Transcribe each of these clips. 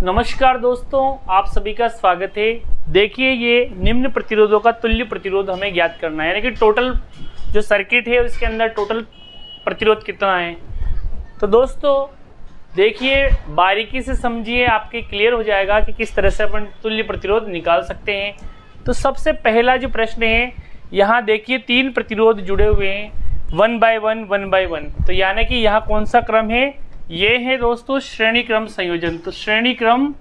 नमस्कार दोस्तों, आप सभी का स्वागत है। देखिए, ये निम्न प्रतिरोधों का तुल्य प्रतिरोध हमें ज्ञात करना है, यानी कि टोटल जो सर्किट है उसके अंदर टोटल प्रतिरोध कितना है। तो दोस्तों देखिए, बारीकी से समझिए, आपके क्लियर हो जाएगा कि किस तरह से अपन तुल्य प्रतिरोध निकाल सकते हैं। तो सबसे पहला जो प्रश्न है, यहाँ देखिए 3 प्रतिरोध जुड़े हुए हैं 1 by 1 1 by 1। तो यानी कि यहाँ कौन सा क्रम है, ये है दोस्तों श्रेणी क्रम संयोजन। तो श्रेणी क्रम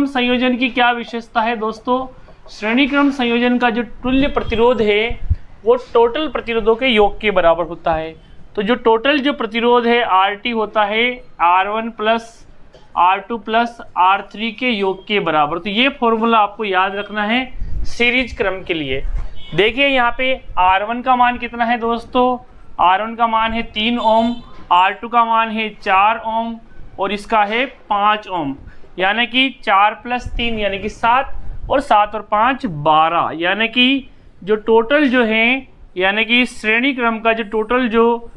संयोजन की क्या विशेषता है दोस्तों? श्रेणी क्रम संयोजन का जो तुल्य प्रतिरोध है वो टोटल प्रतिरोधों के योग के बराबर होता है। तो जो टोटल जो प्रतिरोध है RT होता है R1 plus R2 plus R3 के योग के बराबर। तो ये फॉर्मूला आपको याद रखना है सीरीज क्रम के लिए। देखिए यहाँ पे R1 का मान कितना है दोस्तों? R1 का मान है 3 ओम, R2 का मान है 4 ओम और इसका है 5 ओम, यानी कि 4 प्लस 3 यानी कि 7 और 7 और 5 12। यानी कि जो टोटल जो है, यानी कि श्रेणी क्रम का जो टोटल जो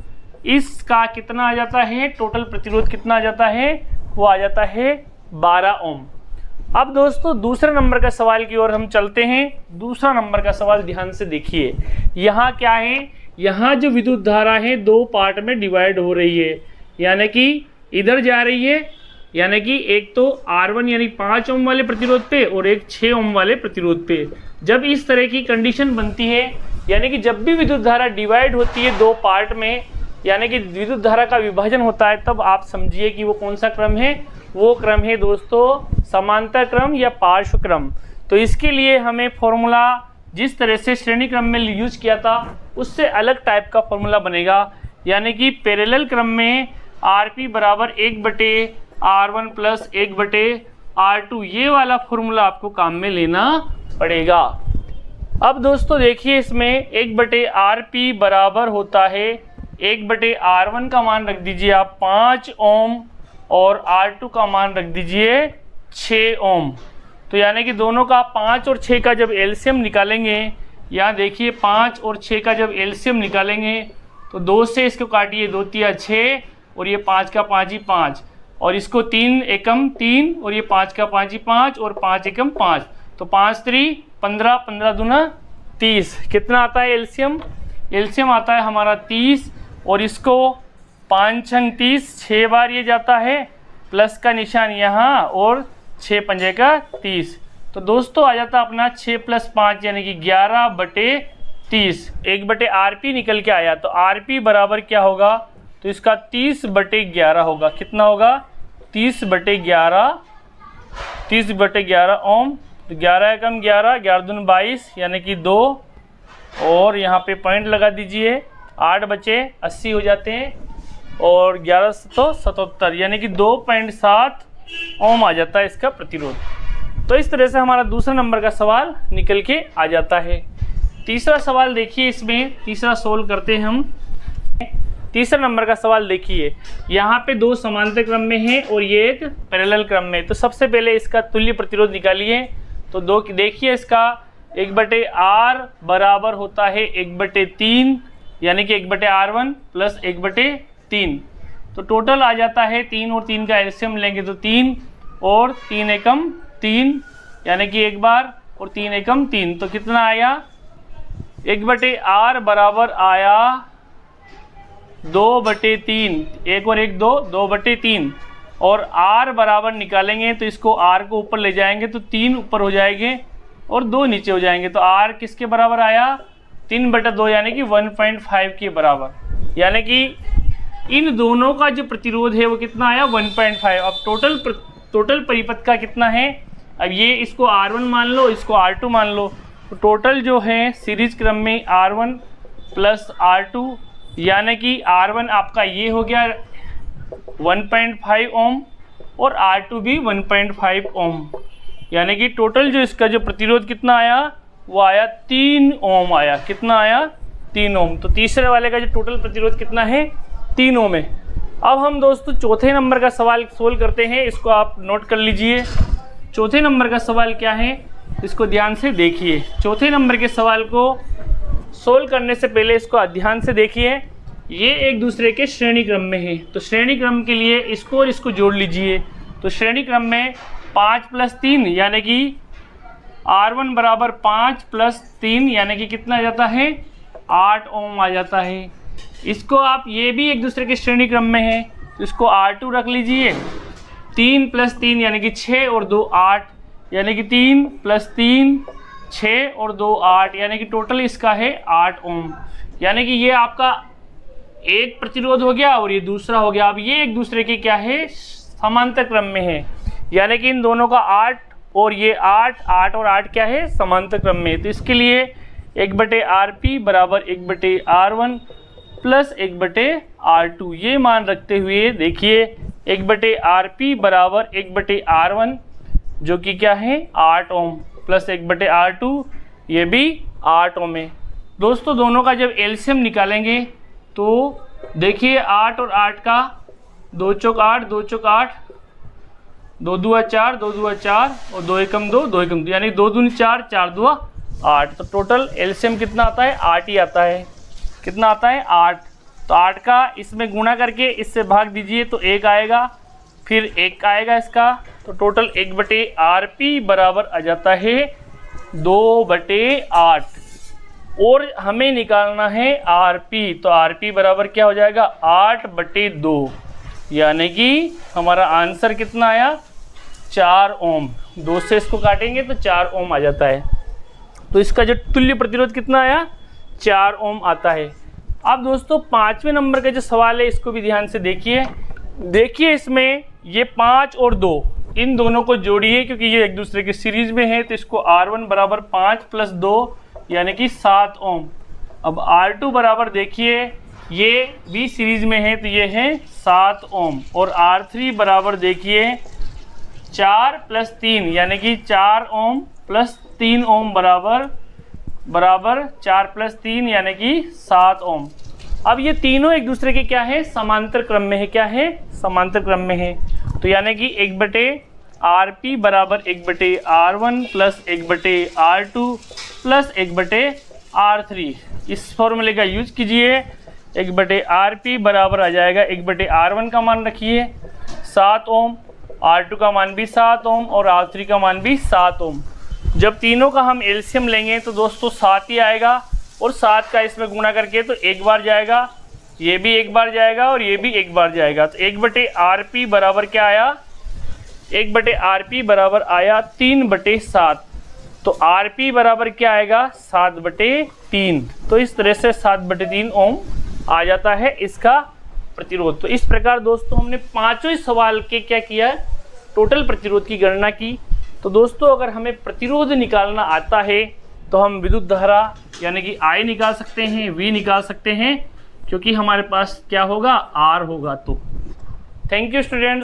इसका कितना आ जाता है, टोटल प्रतिरोध कितना आ जाता है, वो आ जाता है 12 ओम। अब दोस्तों दूसरे नंबर का सवाल की ओर हम चलते हैं। दूसरा नंबर का सवाल ध्यान से देखिए। यहाँ क्या है, यहाँ जो विद्युत धारा है 2 पार्ट में डिवाइड हो रही है, यानी कि इधर जा रही है, यानी कि एक तो R1 यानी 5 ओम वाले प्रतिरोध पे और एक 6 ओम वाले प्रतिरोध पे। जब इस तरह की कंडीशन बनती है, यानी कि जब भी विद्युत धारा डिवाइड होती है 2 पार्ट में, यानी कि विद्युत धारा का विभाजन होता है, तब आप समझिए कि वो कौन सा क्रम है। वो क्रम है दोस्तों समांतर क्रम या पार्श्व क्रम। तो इसके लिए हमें फॉर्मूला जिस तरह से श्रेणी क्रम में यूज किया था उससे अलग टाइप का फॉर्मूला बनेगा, यानी कि पैरेलल क्रम में RP बराबर 1/R1 प्लस 1/R2। ये वाला फॉर्मूला आपको काम में लेना पड़ेगा। अब दोस्तों देखिए, इसमें 1/RP बराबर होता है 1/R1 का मान रख दीजिए आप 5 ओम और R2 का मान रख दीजिए 6 ओम। तो यानी कि दोनों का 5 और 6 का जब एलसीएम निकालेंगे, यहाँ देखिए 5 और 6 का जब एलसीएम निकालेंगे तो 2 से इसको काटिए, 2 तिया 6 और ये 5 का 5 ही 5 और इसको 3 एकम 3 और ये 5 का 5 ही 5 और 5 एकम 5। तो 5 3 15, 15 दूना 30। कितना आता है एलसीएम? एलसीएम आता है हमारा 30 और इसको 5 छंग 30, 6 बार ये जाता है, प्लस का निशान यहाँ और 6 पंजे का 30। तो दोस्तों आ जाता अपना 6 + 5 यानी कि 11/30। 1/RP निकल के आया। तो RP बराबर क्या होगा? तो इसका 30/11 होगा। कितना होगा? 30/11, 30/11 ओम। तो 11 एकम 11, 11 दूनी 22 यानी कि 2 और यहाँ पे पॉइंट लगा दीजिए। 8 बचे 80 हो जाते हैं और 11 तो 77 यानी कि 2.7 ओम आ जाता है इसका प्रतिरोध। तो इस तरह से हमारा दूसरा नंबर का सवाल निकल के आ जाता है। तीसरा सवाल देखिए, इसमें तीसरा सोल्व करते हैं हम। तीसरा नंबर का सवाल देखिए, यहाँ पे 2 समांतर क्रम में है और ये एक पैरेलल क्रम में। तो सबसे पहले इसका तुल्य प्रतिरोध निकालिए। तो देखिए इसका 1/R बराबर होता है 1/3 यानी कि 1/R1 प्लस 1/3। तो टोटल आ जाता है 3 और 3 का एलसीएम लेंगे तो 3 और 3 एकम 3 यानी कि 1 बार और 3 एकम 3। तो कितना आया? 1/R बराबर आया 2/3। 1 और 1 2, 2/3 और R बराबर निकालेंगे तो इसको R को ऊपर ले जाएंगे तो 3 ऊपर हो जाएंगे और 2 नीचे हो जाएंगे। तो R किसके बराबर आया? 3/2 यानी कि 1.5 के बराबर। यानी कि इन दोनों का जो प्रतिरोध है वो कितना आया? 1.5। अब टोटल परिपथ का कितना है? अब ये इसको R1 मान लो, इसको R2 मान लो। तो टोटल जो है सीरीज क्रम में R1 प्लस R2 यानी कि R1 आपका ये हो गया 1.5 ओम और R2 भी 1.5 ओम, यानी कि टोटल जो इसका जो प्रतिरोध कितना आया वो आया 3 ओम आया। कितना आया? 3 ओम। तो तीसरे वाले का जो टोटल प्रतिरोध कितना है? 3 ओम है। अब हम दोस्तों चौथे नंबर का सवाल सोल्व करते हैं। इसको आप नोट कर लीजिए। चौथे नंबर का सवाल क्या है, इसको ध्यान से देखिए। चौथे नंबर के सवाल को सोल्व करने से पहले इसको ध्यान से देखिए। ये एक दूसरे के श्रेणी क्रम में है, तो श्रेणी क्रम के लिए इसको और इसको जोड़ लीजिए। तो श्रेणी क्रम में 5 + 3 यानी कि R1 बराबर 5 + 3 यानी कि कितना आ जाता है 8 ओम आ जाता है। इसको आप ये भी एक दूसरे के श्रेणी क्रम में है, तो इसको R2 रख लीजिए। 3 + 3 यानी कि 6 और 2 8 यानी कि 3 + 3 6 और 2 8 यानी कि टोटल इसका है 8 ओम। यानी कि ये आपका एक प्रतिरोध हो गया और ये दूसरा हो गया। अब ये एक दूसरे के क्या है समांतर क्रम में है, यानी कि इन दोनों का 8 और ये 8 8 और 8 क्या है समांतर क्रम में। तो इसके लिए 1/Rp बराबर 1/R1 प्लस 1/R2 ये मान रखते हुए देखिए 1/Rp बराबर 1/R1 जो कि क्या है 8 ओम प्लस 1/R2 ये भी 8 ओम है। दोस्तों दोनों का जब एलसीएम निकालेंगे तो देखिए 8 और 8 का 2 चौक 8 2 चौक 8 2 दूआ 4 2 दूआ 4 और 2 एकम 2 2 एकम 2 यानी 2 दूनी 4 4 दूआ 8। तो टोटल एलसीएम कितना आता है 8 ही आता है। कितना आता है 8। तो 8 का इसमें गुणा करके इससे भाग दीजिए तो 1 आएगा, फिर 1 आएगा इसका। तो टोटल 1/Rp बराबर आ जाता है 2/8 और हमें निकालना है Rp। तो Rp बराबर क्या हो जाएगा 8/2 यानी कि हमारा आंसर कितना आया 4 ओम। 2 से इसको काटेंगे तो 4 ओम आ जाता है। तो इसका जो तुल्य प्रतिरोध कितना आया 4 ओम आता है। अब दोस्तों 5वें नंबर का जो सवाल है इसको भी ध्यान से देखिए। देखिए इसमें ये 5 और 2 इन दोनों को जोड़िए क्योंकि ये एक दूसरे के सीरीज में है। तो इसको R1 बराबर 5 + 2 यानी कि 7 ओम। अब R2 बराबर देखिए ये भी सीरीज में है तो ये है 7 ओम और R3 बराबर देखिए 4 + 3 यानी कि 4 ओम प्लस 3 ओम बराबर 4 + 3 यानी कि 7 ओम। अब ये तीनों एक दूसरे के क्या है समांतर क्रम में है। क्या है समांतर क्रम में है। तो यानी कि 1/Rp बराबर 1/R1 plus 1/R2 plus 1/R3 इस फॉर्मूले का यूज कीजिए। 1/Rp बराबर आ जाएगा 1/R1 का मान रखिए 7 ओम, R2 का मान भी 7 ओम और R3 का मान भी 7 ओम। जब तीनों का हम एलसीएम लेंगे तो दोस्तों 7 ही आएगा और 7 का इसमें गुणा करके तो एक बार जाएगा, ये भी एक बार जाएगा और ये भी एक बार जाएगा। तो 1/Rp बराबर क्या आया 1/Rp बराबर आया 3/7। तो Rp बराबर क्या आएगा 7/3। तो इस तरह से 7/3 ओम आ जाता है इसका प्रतिरोध। तो इस प्रकार दोस्तों हमने पांचों ही सवाल के क्या किया टोटल प्रतिरोध की गणना की। तो दोस्तों अगर हमें प्रतिरोध निकालना आता है तो हम विद्युत धारा यानी कि I निकाल सकते हैं, V निकाल सकते हैं क्योंकि हमारे पास क्या होगा R होगा। तो थैंक यू स्टूडेंट्स।